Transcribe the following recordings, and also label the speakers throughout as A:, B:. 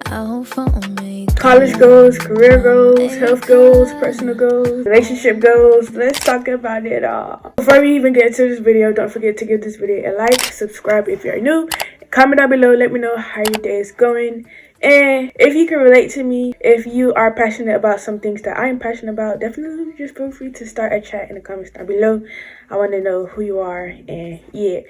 A: College goals, career goals, health goals, personal goals, relationship goals. Let's talk about it all. Before we even get into this video, don't forget to give this video a like, subscribe if you're new, comment down below, let me know how your day is going. And if you can relate to me, if you are passionate about some things that I am passionate about, definitely just feel free to start a chat in the comments down below. I want to know who you are, and yeah.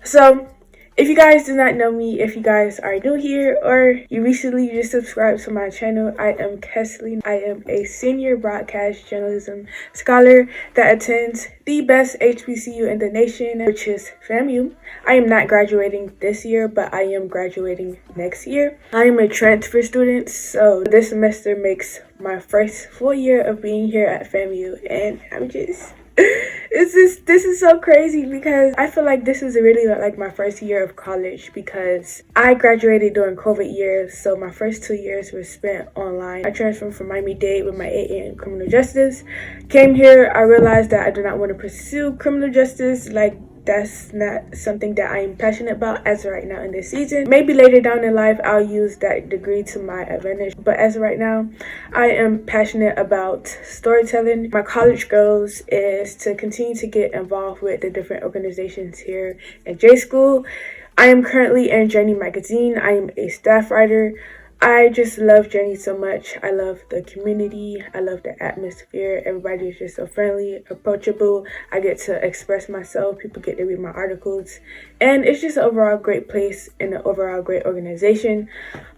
A: So if you guys do not know me, if you guys are new here or you recently just subscribed to my channel, I am Kesley. I am a senior broadcast journalism scholar that attends the best HBCU in the nation, which is FAMU. I am not graduating this year, but I am graduating next year. I am a transfer student, so this semester makes my first full year of being here at FAMU, and I'm just... this is so crazy because I feel like this is really like my first year of college because I graduated during COVID years, so my first 2 years were spent online. I transferred from Miami-Dade with my AA in criminal justice. Came here, I realized that I do not want to pursue criminal justice. Like, that's not something that I am passionate about as of right now in this season. Maybe later down in life I'll use that degree to my advantage, but as of right now I am passionate about storytelling. My college goals is to continue to get involved with the different organizations here at J School. I am currently in Journey magazine. I am a staff writer. I just love Journey so much. I love the community. I love the atmosphere. Everybody is just so friendly, approachable. I get to express myself. People get to read my articles. And it's just an overall great place and an overall great organization.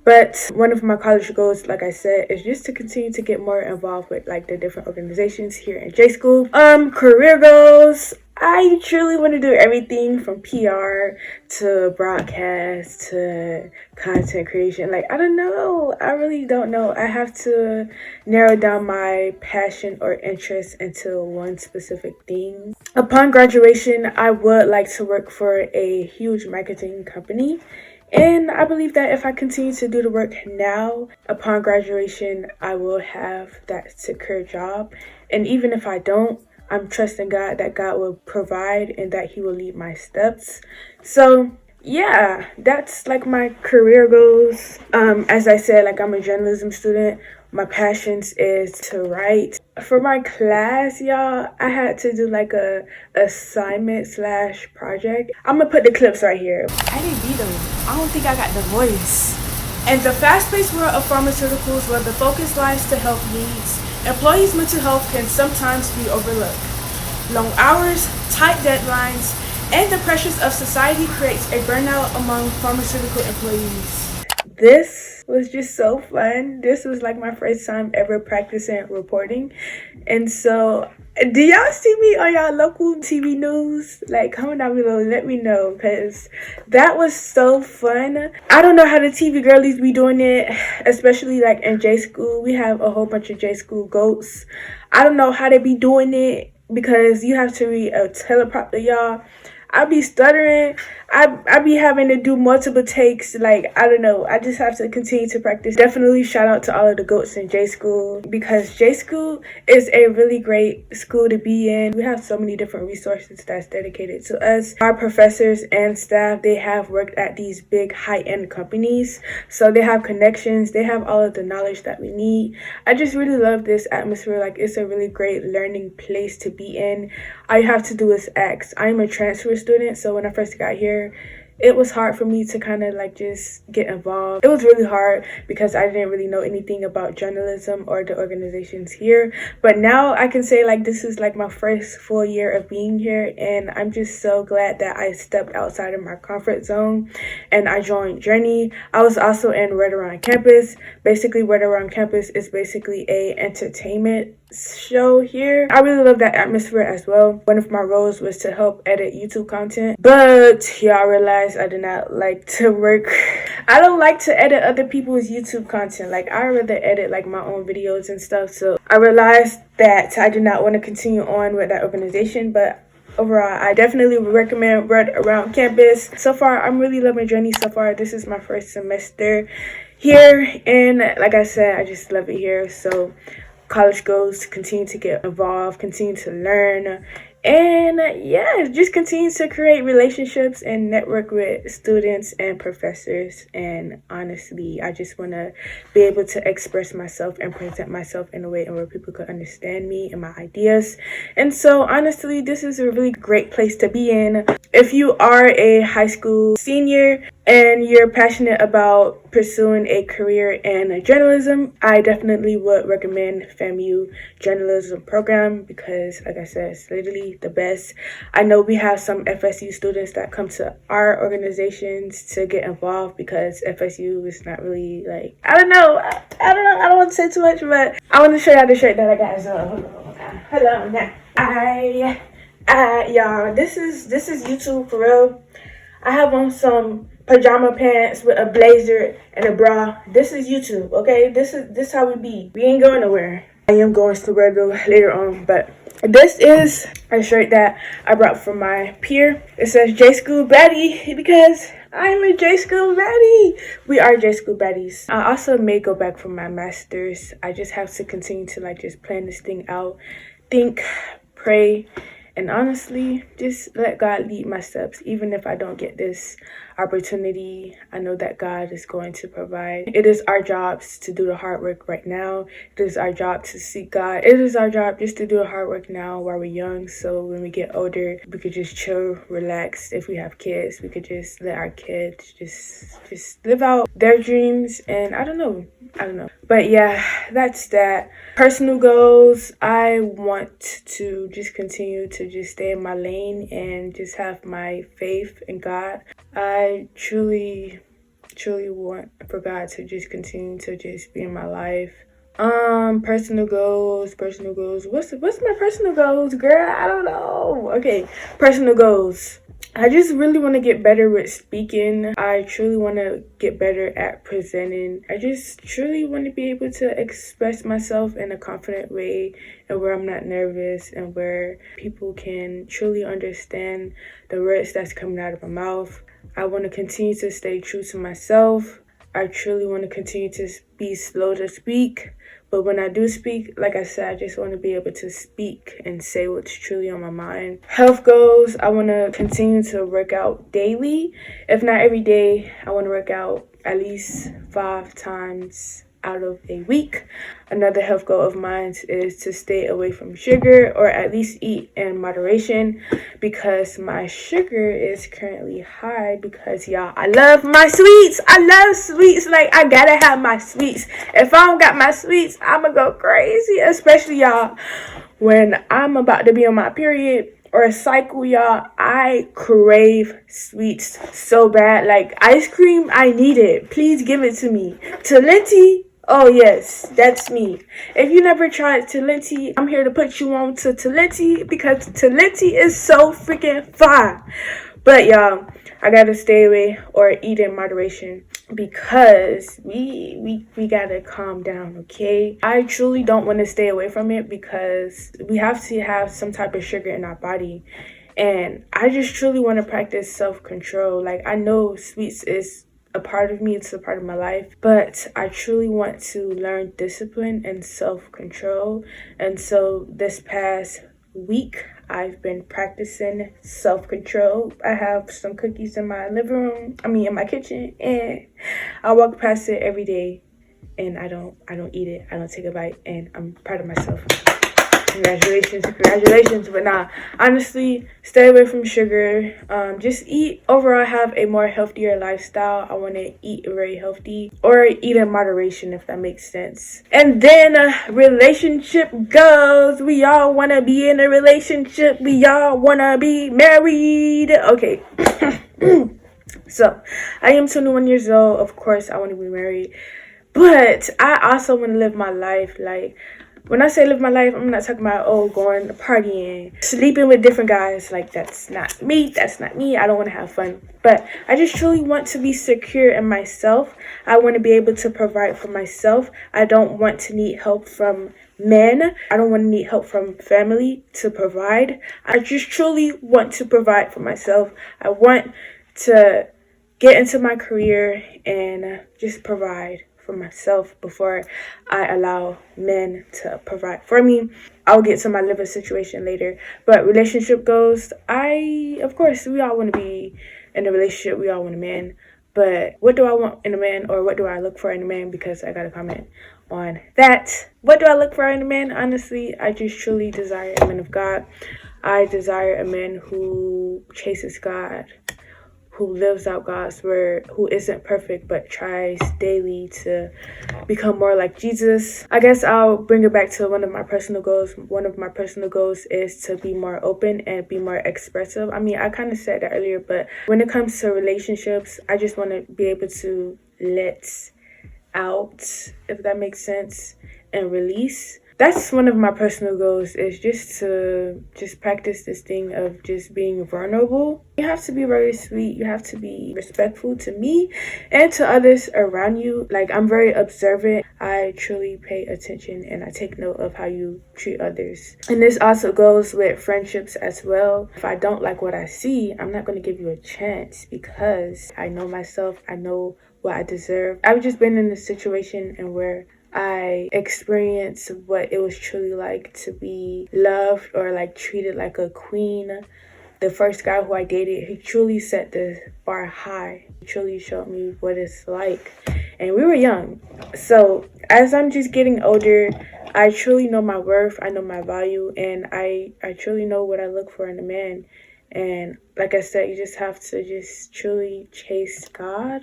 A: But one of my college goals, like I said, is just to continue to get more involved with like the different organizations here in J School. Career goals. I truly want to do everything from PR to broadcast to content creation. Like, I don't know. I really don't know. I have to narrow down my passion or interest into one specific thing. Upon graduation, I would like to work for a huge marketing company. And I believe that if I continue to do the work now, upon graduation, I will have that secure job. And even if I don't, I'm trusting God that God will provide and that He will lead my steps. So yeah, that's like my career goals. As I said, like I'm a journalism student. My passions is to write. For my class, y'all, I had to do like a assignment / project. I'm gonna put the clips right here.
B: I didn't be though. I don't think I got the voice. In the fast-paced world of pharmaceuticals where the focus lies to health needs, employees' mental health can sometimes be overlooked. Long hours, tight deadlines, and the pressures of society creates a burnout among pharmaceutical employees.
A: This was just so fun. This was like my first time ever practicing reporting. And so, do y'all see me on y'all local TV news? Like, comment down below, let me know, because that was so fun. I don't know how the TV girlies be doing it, especially like in J School. We have a whole bunch of J School goats. I don't know how they be doing it because you have to read a teleprompter, y'all. I be stuttering. I be having to do multiple takes. Like, I don't know. I just have to continue to practice. Definitely shout out to all of the goats in J School because J School is a really great school to be in. We have so many different resources that's dedicated to us. Our professors and staff, they have worked at these big high-end companies. So they have connections. They have all of the knowledge that we need. I just really love this atmosphere. Like, it's a really great learning place to be in. All you have to do is ask. I'm a transfer student, so when I first got here, it was hard for me to kind of like just get involved. It was really hard because I didn't really know anything about journalism or the organizations here. But now I can say like this is like my first full year of being here, and I'm just so glad that I stepped outside of my comfort zone and I joined Journey. I was also in Right Around Campus. Basically, Right Around Campus is basically a entertainment show here. I really love that atmosphere as well. One of my roles was to help edit YouTube content, but y'all realize I do not like to work. I don't like to edit other people's YouTube content. Like, I rather edit like my own videos and stuff. So I realized that I did not want to continue on with that organization, but overall, I definitely would recommend Right Around Campus. So far, I'm really loving Journey so far. This is my first semester here, and like I said, I just love it here. So college goals to continue to get involved, continue to learn, And yeah, just continue to create relationships and network with students and professors. And honestly, I just want to be able to express myself and present myself in a way where people could understand me and my ideas. And so honestly, this is a really great place to be in. If you are a high school senior and you're passionate about pursuing a career in journalism, I definitely would recommend FAMU journalism program because, like I said, it's literally the best. I know we have some FSU students that come to our organizations to get involved because FSU is not really like, I don't know, I don't want to say too much, but I want to show y'all the shirt that I got as well. Hello, now y'all, this is YouTube for real. I have on some pajama pants with a blazer and a bra. This is YouTube, okay? This how we be. We ain't going nowhere. I am going somewhere though later on, but this is a shirt that I brought from my peer. It says J School Baddie because I'm a J School Baddie. We are J School Baddies. I also may go back for my master's. I just have to continue to like just plan this thing out, think, pray, and honestly, just let God lead my steps. Even if I don't get this opportunity, I know that God is going to provide. It is our jobs to do the hard work right now. It is our job to seek God. It is our job just to do the hard work now while we're young. So when we get older, we could just chill, relax. If we have kids, we could just let our kids just live out their dreams. And I don't know. But yeah, that's that. Personal goals, I want to just continue to just stay in my lane and just have my faith in God. I truly want for God to just continue to just be in my life. Personal goals. What's my personal goals, girl? I don't know. Okay, personal goals. I just really want to get better with speaking. I truly want to get better at presenting. I just truly want to be able to express myself in a confident way and where I'm not nervous and where people can truly understand the words that's coming out of my mouth. I want to continue to stay true to myself. I truly want to continue to be slow to speak. But when I do speak, like I said, I just want to be able to speak and say what's truly on my mind. Health goals, I want to continue to work out daily. If not every day, I want to work out at least 5 times out of a week. Another health goal of mine is to stay away from sugar or at least eat in moderation because my sugar is currently high because y'all, I love my sweets. I love sweets. Like, I gotta have my sweets. If I don't got my sweets, I'ma go crazy, especially y'all when I'm about to be on my period or a cycle, y'all. I crave sweets so bad. Like ice cream, I need it. Please give it to me. Talenti, oh yes, that's me. If you never tried Talenti, I'm here to put you on to Talenti because Talenti is so freaking fire. But y'all, I gotta stay away or eat in moderation because we gotta calm down, okay? I truly don't want to stay away from it because we have to have some type of sugar in our body. And I just truly want to practice self-control. Like, I know sweets is a part of me, it's a part of my life, but I truly want to learn discipline and self-control. And so this past week, I've been practicing self-control. I have some cookies in my in my kitchen, and I walk past it every day, and I don't eat it. I don't take a bite, and I'm proud of myself. Congratulations. But nah, honestly, stay away from sugar. Just eat. Overall, have a more healthier lifestyle. I want to eat very healthy or eat in moderation, if that makes sense. And then relationship goals. We all want to be in a relationship. We all want to be married. Okay. So, I am 21 years old. Of course, I want to be married. But I also want to live my life. Like, when I say live my life, I'm not talking about, going partying, sleeping with different guys. Like, that's not me. I don't want to have fun. But I just truly want to be secure in myself. I want to be able to provide for myself. I don't want to need help from men. I don't want to need help from family to provide. I just truly want to provide for myself. I want to get into my career and just provide for myself before I allow men to provide for me. I'll get to my living situation later. But relationship goals, of course, we all want to be in a relationship. We all want a man. But what do I want in a man, or what do I look for in a man? Because I got a comment on that. What do I look for in a man? Honestly, I just truly desire a man of God. I desire a man who chases God, who lives out God's word, who isn't perfect but tries daily to become more like Jesus. I guess I'll bring it back to one of my personal goals. One of my personal goals is to be more open and be more expressive. I mean, I kind of said that earlier, but when it comes to relationships, I just want to be able to let out, if that makes sense, and release. That's one of my personal goals, is just to practice this thing of just being vulnerable. You have to be very sweet. You have to be respectful to me and to others around you. Like, I'm very observant. I truly pay attention and I take note of how you treat others. And this also goes with friendships as well. If I don't like what I see, I'm not going to give you a chance, because I know myself. I know what I deserve. I've just been in a situation and where I experienced what it was truly like to be loved or like treated like a queen. The first guy who I dated, he truly set the bar high. He truly showed me what it's like. And we were young. So as I'm just getting older, I truly know my worth. I know my value. And I truly know what I look for in a man. And like I said, you just have to just truly chase God.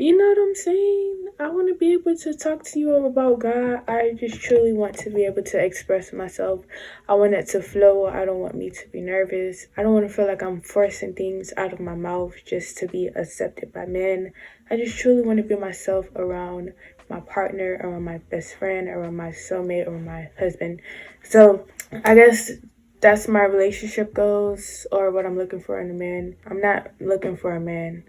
A: You know what I'm saying? I want to be able to talk to you about God. I just truly want to be able to express myself. I want it to flow. I don't want me to be nervous. I don't want to feel like I'm forcing things out of my mouth just to be accepted by men. I just truly want to be myself around my partner, around my best friend, around my soulmate, or my husband. So I guess that's my relationship goals, or what I'm looking for in a man. I'm not looking for a man.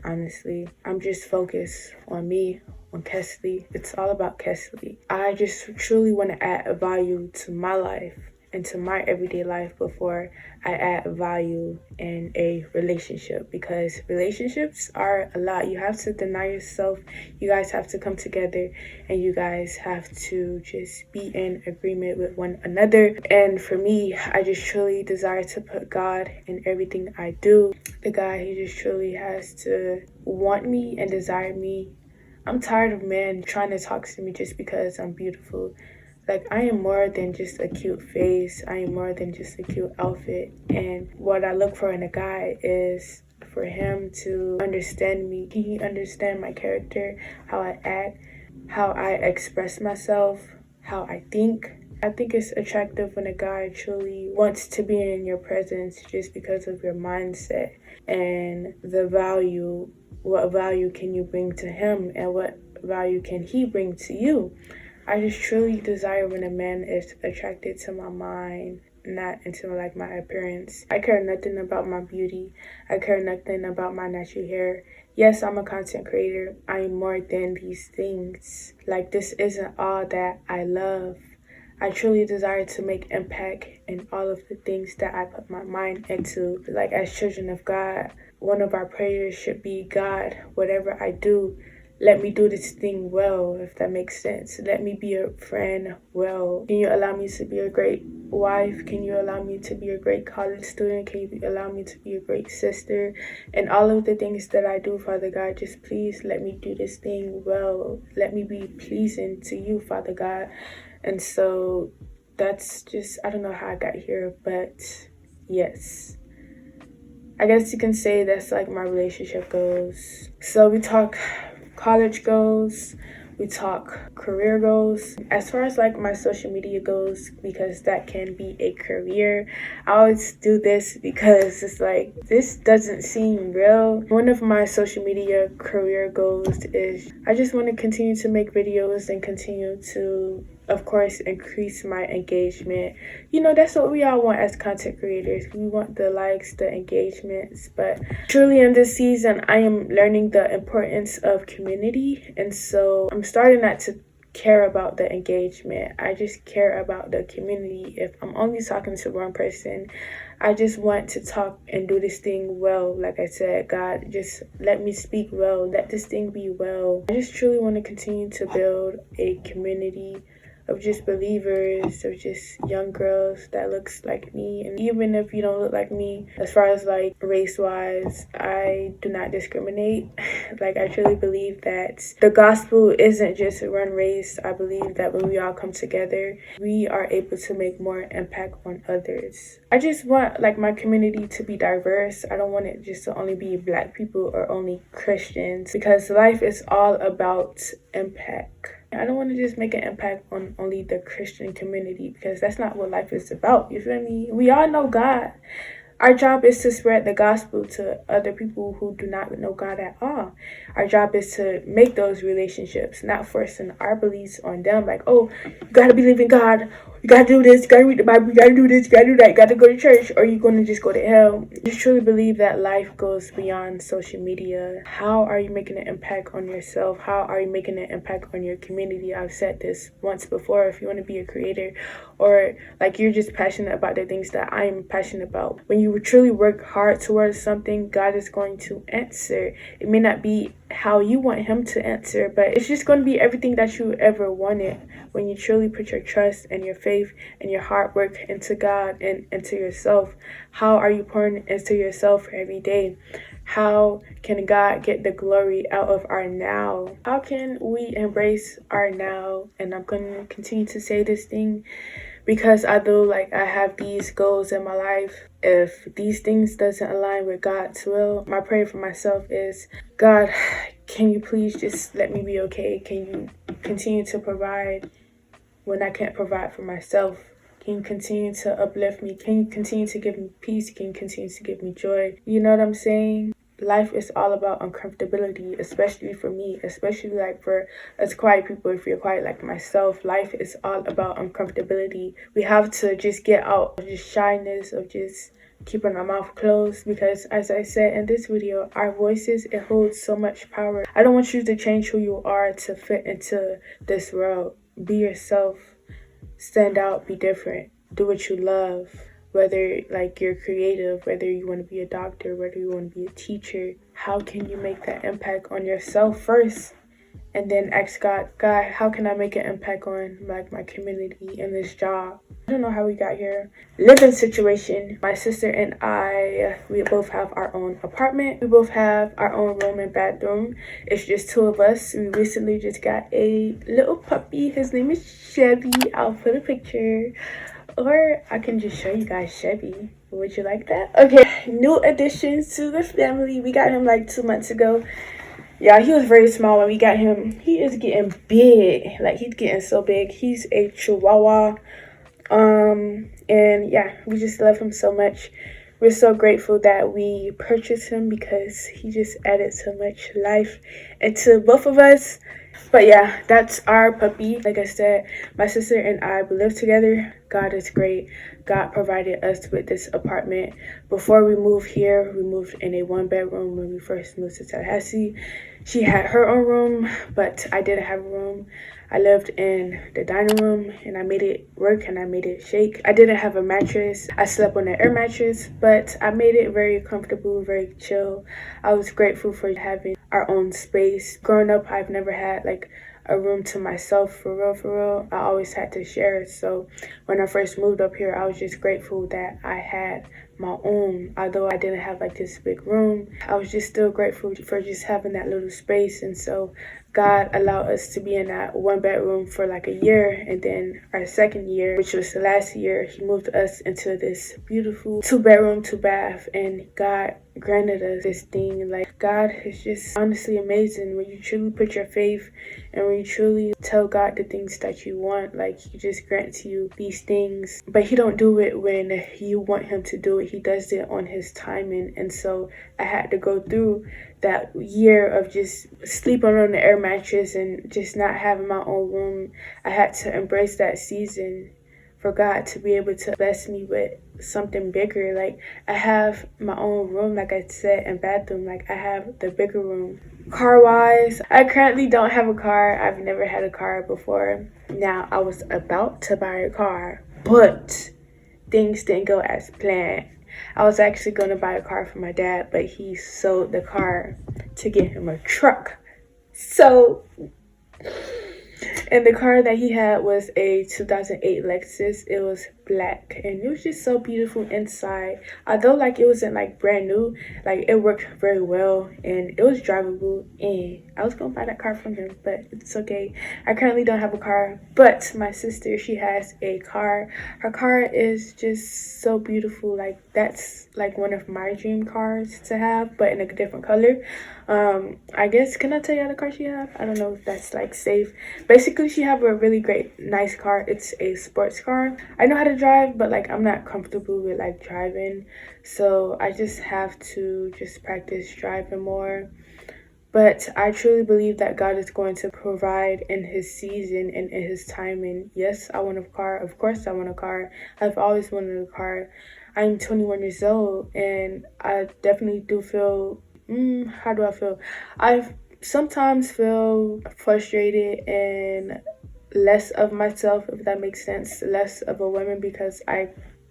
A: Honestly, I'm just focused on me, on Kesley. It's all about Kesley. I just truly want to add value to my life and to my everyday life before I add value in a relationship, because relationships are a lot. You have to deny yourself. You guys have to come together, and you guys have to just be in agreement with one another. And for me, I just truly desire to put God in everything I do. The guy, he just truly has to want me and desire me. I'm tired of men trying to talk to me just because I'm beautiful. Like, I am more than just a cute face. I am more than just a cute outfit. And what I look for in a guy is for him to understand me. He understand my character, how I act, how I express myself, how I think. I think it's attractive when a guy truly wants to be in your presence just because of your mindset and the value. What value can you bring to him, and what value can he bring to you? I just truly desire when a man is attracted to my mind, not into like my appearance. I care nothing about my beauty. I care nothing about my natural hair. Yes, I'm a content creator. I am more than these things. Like, this isn't all that I love. I truly desire to make impact in all of the things that I put my mind into. Like, as children of God, one of our prayers should be, God, whatever I do, let me do this thing well, if that makes sense. Let me be a friend well. Can you allow me to be a great wife? Can you allow me to be a great college student? Can you allow me to be a great sister? And all of the things that I do, Father God, just please let me do this thing well. Let me be pleasing to you, Father God. And so that's just, I don't know how I got here, but yes. I guess you can say that's like my relationship goals. So we talk college goals, we talk career goals. As far as like my social media goes, because that can be a career, I always do this because it's like, this doesn't seem real. One of my social media career goals is I just want to continue to make videos and continue to, of course, increase my engagement. You know, that's what we all want as content creators. We want the likes, the engagements. But truly in this season, I am learning the importance of community. And so I'm starting not to care about the engagement. I just care about the community. If I'm only talking to one person, I just want to talk and do this thing well. Like I said, God, just let me speak well. Let this thing be well. I just truly want to continue to build a community of just believers, of just young girls that looks like me. And even if you don't look like me, as far as like race wise, I do not discriminate. Like, I truly believe that the gospel isn't just one race. I believe that when we all come together, we are able to make more impact on others. I just want like my community to be diverse. I don't want it just to only be Black people or only Christians, because life is all about impact. I don't want to just make an impact on only the Christian community, because that's not what life is about. You feel me? We all know God. Our job is to spread the gospel to other people who do not know God at all. Our job is to make those relationships, not forcing our beliefs on them. Like, oh, you got to believe in God. You got to do this. You got to read the Bible. You got to do this. You got to do that. You got to go to church, or you're going to just go to hell. I just truly believe that life goes beyond social media. How are you making an impact on yourself? How are you making an impact on your community? I've said this once before. If you want to be a creator, or like you're just passionate about the things that I'm passionate about, when you truly work hard towards something, God is going to answer. It may not be how you want him to answer, but it's just going to be everything that you ever wanted when you truly put your trust and your faith and your hard work into God and into yourself. How are you pouring into yourself every day? How can God get the glory out of our now? How can we embrace our now? And I'm going to continue to say this thing, because although like I have these goals in my life, if these things doesn't align with God's will, my prayer for myself is, God, can you please just let me be okay? Can you continue to provide when I can't provide for myself? Can you continue to uplift me? Can you continue to give me peace? Can you continue to give me joy? You know what I'm saying? Life is all about uncomfortability, especially for me, especially like for us quiet people. If you're quiet like myself, life is all about uncomfortability. We have to just get out of just shyness, of just keeping our mouth closed, because as I said in this video, our voices, it holds so much power. I don't want you to change who you are to fit into this world. Be yourself, stand out, be different, do what you love. Whether like you're creative, whether you want to be a doctor, whether you want to be a teacher, how can you make that impact on yourself first? And then ask God, how can I make an impact on like my community and this job? I don't know how we got here. Living situation. My sister and I, we both have our own apartment. We both have our own room and bathroom. It's just two of us. We recently just got a little puppy. His name is Chevy. I'll put a picture. Or I can just show you guys Chevy. Would you like that? Okay, new additions to the family. We got him like 2 months ago. Yeah, he was very small when we got him. He is getting big. Like, he's getting so big. He's a Chihuahua. And yeah, we just love him so much. We're so grateful that we purchased him, because he just added so much life into both of us. But yeah, that's our puppy. Like I said, my sister and I, we live together. God is great. God provided us with this apartment. Before we moved here, we moved in a 1-bedroom when we first moved to Tallahassee. She had her own room, but I didn't have a room. I lived in the dining room, and I made it work and I made it shake. I didn't have a mattress. I slept on an air mattress, but I made it very comfortable, very chill. I was grateful for having our own space. Growing up, I've never had like a room to myself, for real. I always had to share it. So when I first moved up here, I was just grateful that I had my own. Although I didn't have like this big room, I was just still grateful for just having that little space. And so God allowed us to be in that 1-bedroom for like a year, and then our second year, which was the last year, he moved us into this beautiful 2-bedroom, 2-bath, and God granted us this thing. Like, God is just honestly amazing when you truly put your faith and when you truly tell God the things that you want. Like, he just grants you these things, but he don't do it when you want him to do it. He does it on his timing. And so I had to go through that year of just sleeping on the air mattress and just not having my own room. I had to embrace that season for God to be able to bless me with something bigger. Like, I have my own room, like I said, and bathroom. Like, I have the bigger room. Car wise, I currently don't have a car. I've never had a car before. Now, I was about to buy a car, but things didn't go as planned. I was actually going to buy a car for my dad, but he sold the car to get him a truck. So, and the car that he had was a 2008 Lexus. It was black, and it was just so beautiful inside. Although, like, it wasn't, like, brand new, like, it worked very well, and it was drivable, and I was gonna buy that car from him, but it's okay. I currently don't have a car, but my sister, she has a car. Her car is just so beautiful. Like, that's, like, one of my dream cars to have, but in a different color. I guess, can I tell you the car she have? I don't know if that's, like, safe. Basically, she have a really great, nice car. It's a sports car. I know how to drive, but, like, I'm not comfortable with, like, driving, so I just have to just practice driving more. But I truly believe that God is going to provide in his season and in his timing. Yes, I want a car. Of course I want a car. I've always wanted a car. I'm 21 years old, and I definitely do feel, how do I feel? I sometimes feel frustrated and less of myself, if that makes sense, less of a woman, because I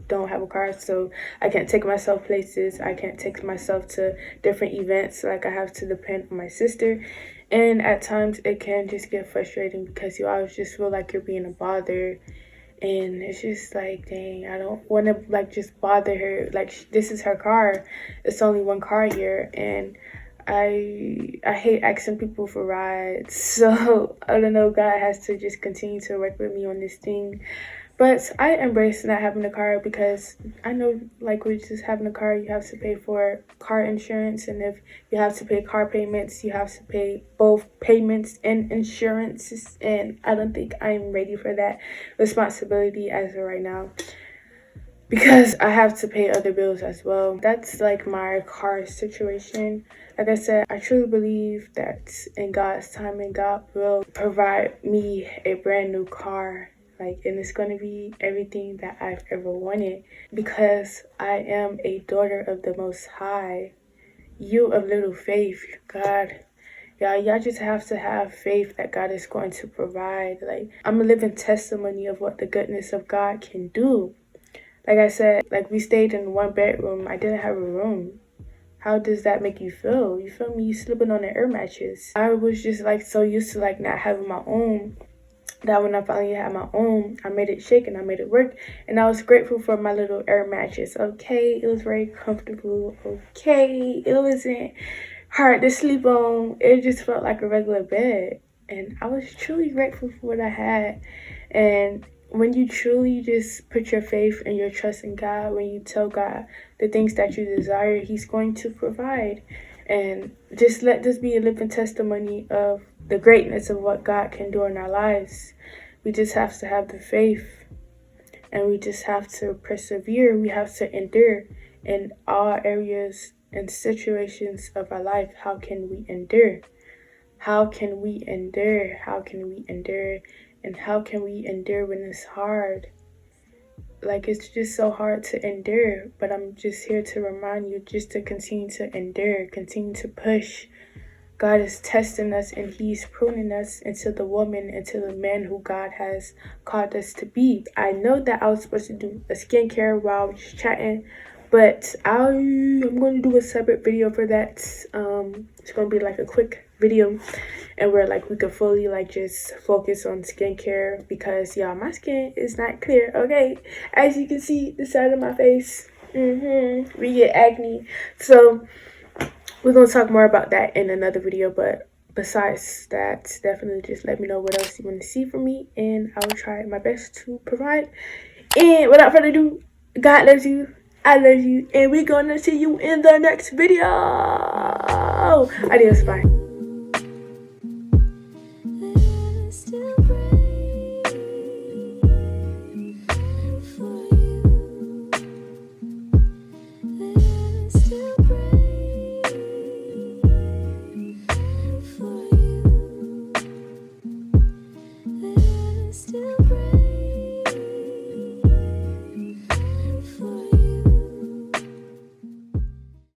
A: don't have a car, so I can't take myself places. I can't take myself to different events. Like, I have to depend on my sister, and at times it can just get frustrating because you always just feel like you're being a bother, and it's just like, dang, I don't want to, like, just bother her. Like, this is her car. It's only one car here, and I hate asking people for rides. So I don't know, God has to just continue to work with me on this thing. But I embrace not having a car, because I know, like, with just having a car, you have to pay for car insurance. And if you have to pay car payments, you have to pay both payments and insurances. And I don't think I'm ready for that responsibility as of right now, because I have to pay other bills as well. That's, like, my car situation. Like I said, I truly believe that in God's timing, God will provide me a brand new car. Like, and it's going to be everything that I've ever wanted, because I am a daughter of the Most High. You of little faith, God. Y'all just have to have faith that God is going to provide. Like, I'm a living testimony of what the goodness of God can do. Like I said, like, we stayed in one bedroom. I didn't have a room. How does that make you feel? You feel me? You sleeping on an air mattress. I was just, like, so used to, like, not having my own, that when I finally had my own, I made it shake and I made it work. And I was grateful for my little air mattress. Okay, it was very comfortable. Okay, it wasn't hard to sleep on. It just felt like a regular bed. And I was truly grateful for what I had. And when you truly just put your faith and your trust in God, when you tell God the things that you desire, he's going to provide. And just let this be a living testimony of the greatness of what God can do in our lives. We just have to have the faith, and we just have to persevere. We have to endure in all areas and situations of our life. How can we endure? How can we endure? How can we endure? And how can we endure when it's hard? Like, it's just so hard to endure, but I'm just here to remind you just to continue to endure, continue to push. God is testing us, and he's pruning us into the woman, into the man who God has called us to be. I know that I was supposed to do a skincare while I was just chatting, but I'm going to do a separate video for that. It's going to be like a quick video, and where, like, we could fully, like, just focus on skincare, because y'all, my skin is not clear. Okay, as you can see, the side of my face, we get acne. So we're going to talk more about that in another video. But besides that, definitely just let me know what else you want to see from me, and I will try my best to provide. And without further ado, God loves you, I love you, and we're going to see you in the next video. Adios, bye.